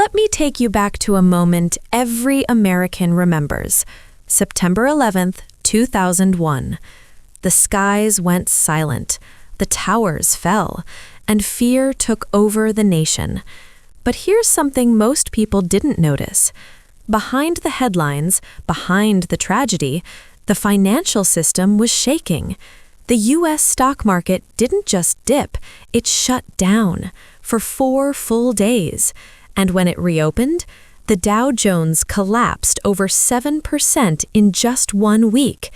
Let me take you back to a moment every American remembers. September 11th, 2001. The skies went silent, the towers fell, and fear took over the nation. But here's something most people didn't notice. Behind the headlines, behind the tragedy, the financial system was shaking. The U.S. stock market didn't just dip, it shut down for 4 full days. And when it reopened, the Dow Jones collapsed over 7% in just 1 week.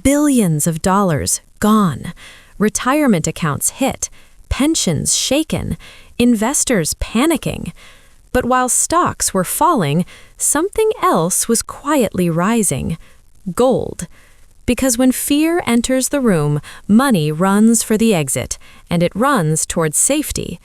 Billions of dollars gone. Retirement accounts hit. Pensions shaken. Investors panicking. But while stocks were falling, something else was quietly rising. Gold. Because when fear enters the room, money runs for the exit, and it runs towards safety.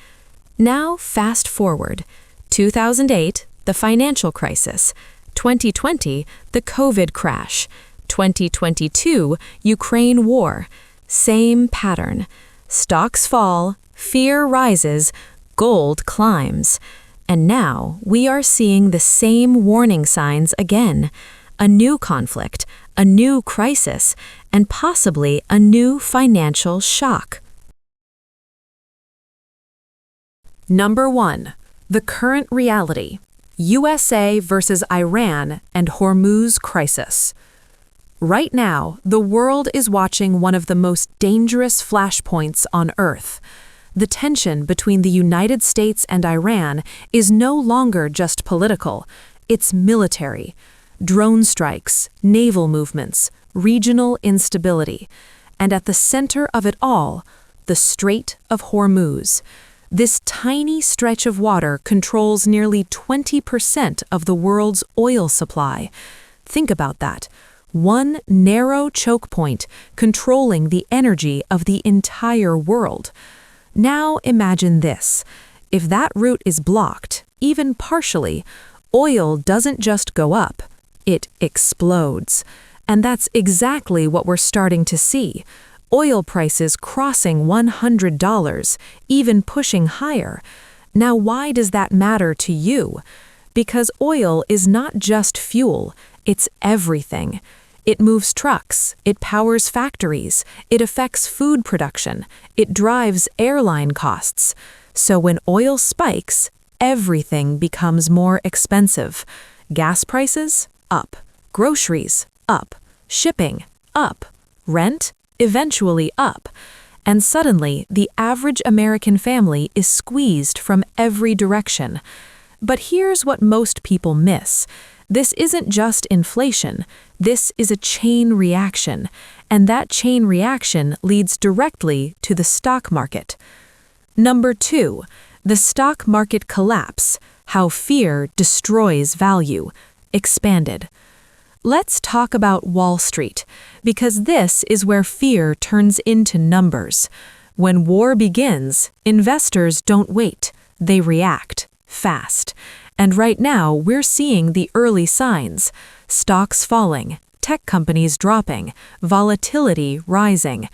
Now fast forward. 2008, the financial crisis. 2020, the COVID crash. 2022, Ukraine war. Same pattern. Stocks fall, fear rises, gold climbs. And now we are seeing the same warning signs again. A new conflict, a new crisis, and possibly a new financial shock. Number 1. The current reality. USA versus Iran and Hormuz crisis. Right now, the world is watching one of the most dangerous flashpoints on Earth. The tension between the United States and Iran is no longer just political, it's military. Drone strikes, naval movements, regional instability. And at the center of it all, the Strait of Hormuz. This tiny stretch of water controls nearly 20% of the world's oil supply. Think about that. One narrow choke point controlling the energy of the entire world. Now imagine this. If that route is blocked, even partially, oil doesn't just go up, it explodes. And that's exactly what we're starting to see. Oil prices crossing $100, even pushing higher. Now why does that matter to you? Because oil is not just fuel, it's everything. It moves trucks, it powers factories, it affects food production, it drives airline costs. So when oil spikes, everything becomes more expensive. Gas prices? Up. Groceries? Up. Shipping? Up. Rent? Eventually up. And suddenly, the average American family is squeezed from every direction. But here's what most people miss. This isn't just inflation, this is a chain reaction, and that chain reaction leads directly to the stock market. Number 2, the stock market collapse, how fear destroys value, expanded. Let's talk about Wall Street, because this is where fear turns into numbers. When war begins, investors don't wait, they react, fast. And right now, we're seeing the early signs. Stocks falling, tech companies dropping, volatility rising.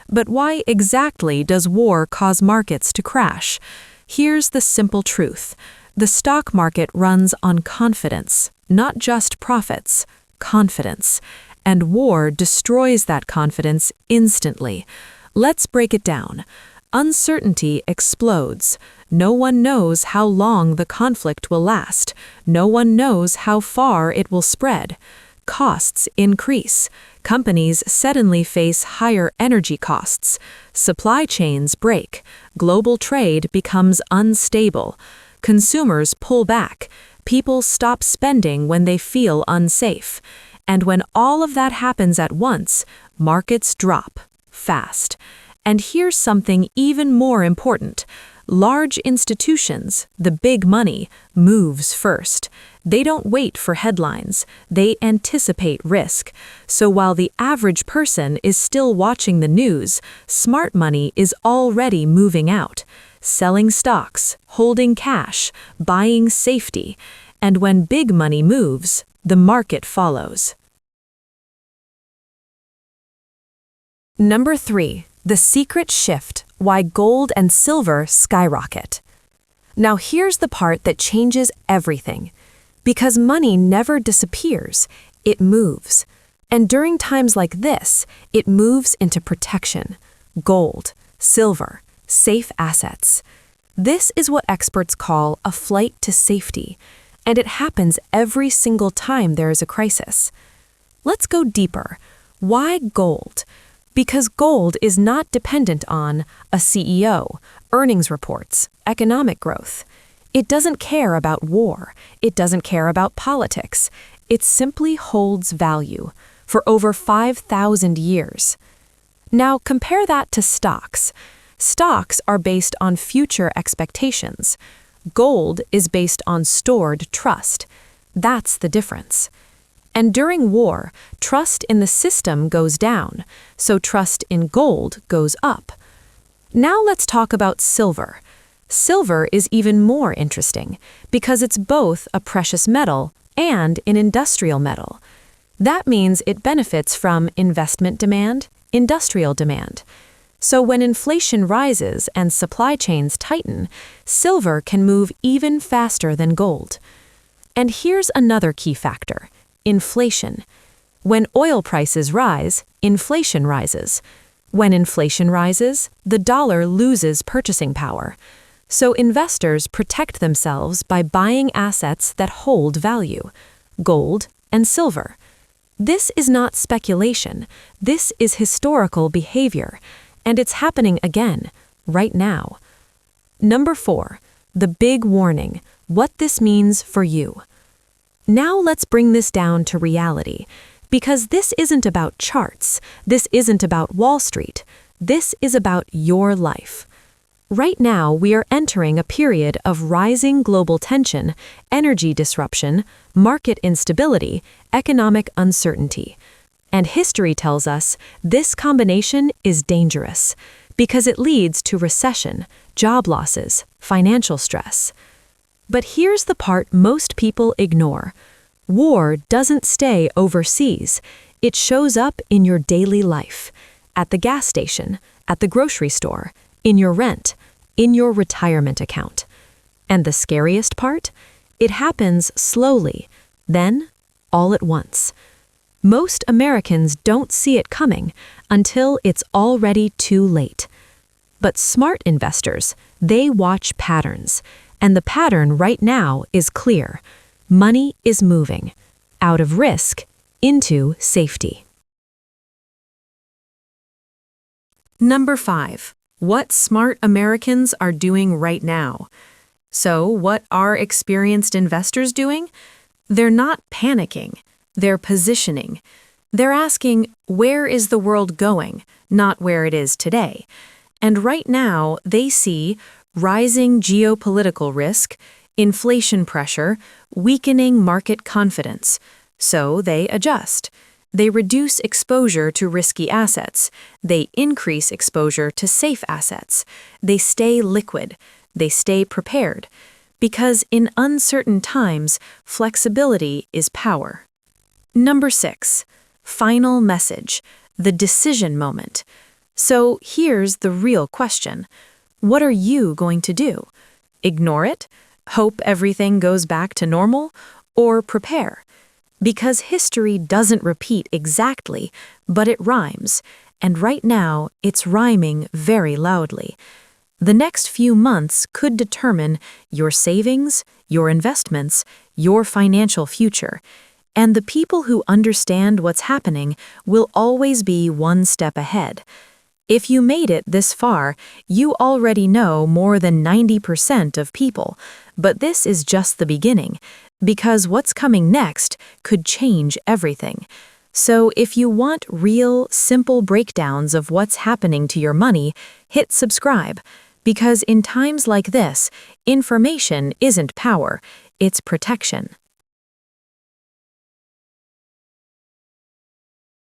But why exactly does war cause markets to crash? Here's the simple truth. The stock market runs on confidence, not just profits. Confidence. And war destroys that confidence instantly. Let's break it down. Uncertainty explodes. No one knows how long the conflict will last. No one knows how far it will spread. Costs increase. Companies suddenly face higher energy costs. Supply chains break. Global trade becomes unstable. Consumers pull back. People stop spending when they feel unsafe. And when all of that happens at once, markets drop fast. And here's something even more important. Large institutions, the big money, moves first. They don't wait for headlines. They anticipate risk. So while the average person is still watching the news, smart money is already moving out. Selling stocks, holding cash, buying safety. And when big money moves, the market follows. Number 3. The secret shift, why gold and silver skyrocket. Now here's the part that changes everything. Because money never disappears, it moves. And during times like this, it moves into protection, gold, silver, safe assets. This is what experts call a flight to safety, and it happens every single time there is a crisis. Let's go deeper. Why gold? Because gold is not dependent on a CEO, earnings reports, economic growth. It doesn't care about war. It doesn't care about politics. It simply holds value for over 5,000 years. Now compare that to stocks. Stocks are based on future expectations. Gold is based on stored trust. That's the difference. And during war, trust in the system goes down, so trust in gold goes up. Now let's talk about silver. Silver is even more interesting because it's both a precious metal and an industrial metal. That means it benefits from investment demand, industrial demand. So when inflation rises and supply chains tighten, silver can move even faster than gold. And here's another key factor: inflation. When oil prices rise, inflation rises. When inflation rises, the dollar loses purchasing power. So investors protect themselves by buying assets that hold value: gold and silver. This is not speculation. This is historical behavior, and it's happening again, right now. Number 4, the big warning: what this means for you. Now let's bring this down to reality, because this isn't about charts, this isn't about Wall Street, this is about your life. Right now, we are entering a period of rising global tension, energy disruption, market instability, economic uncertainty. And history tells us this combination is dangerous because it leads to recession, job losses, financial stress. But here's the part most people ignore. War doesn't stay overseas. It shows up in your daily life, at the gas station, at the grocery store, in your rent, in your retirement account. And the scariest part? It happens slowly, then all at once. Most Americans don't see it coming until it's already too late. But smart investors, they watch patterns. And the pattern right now is clear. Money is moving out of risk into safety. Number 5. What smart Americans are doing right now. So, what are experienced investors doing? They're not panicking. They're positioning. They're asking, where is the world going, not where it is today. And right now, they see rising geopolitical risk, inflation pressure, weakening market confidence. So they adjust. They reduce exposure to risky assets. They increase exposure to safe assets. They stay liquid. They stay prepared. Because in uncertain times, flexibility is power. Number 6, final message, the decision moment. So here's the real question. What are you going to do? Ignore it? Hope everything goes back to normal? Or prepare? Because history doesn't repeat exactly, but it rhymes. And right now, it's rhyming very loudly. The next few months could determine your savings, your investments, your financial future. And the people who understand what's happening will always be one step ahead. If you made it this far, you already know more than 90% of people. But this is just the beginning, because what's coming next could change everything. So if you want real, simple breakdowns of what's happening to your money, hit subscribe. Because in times like this, information isn't power, it's protection.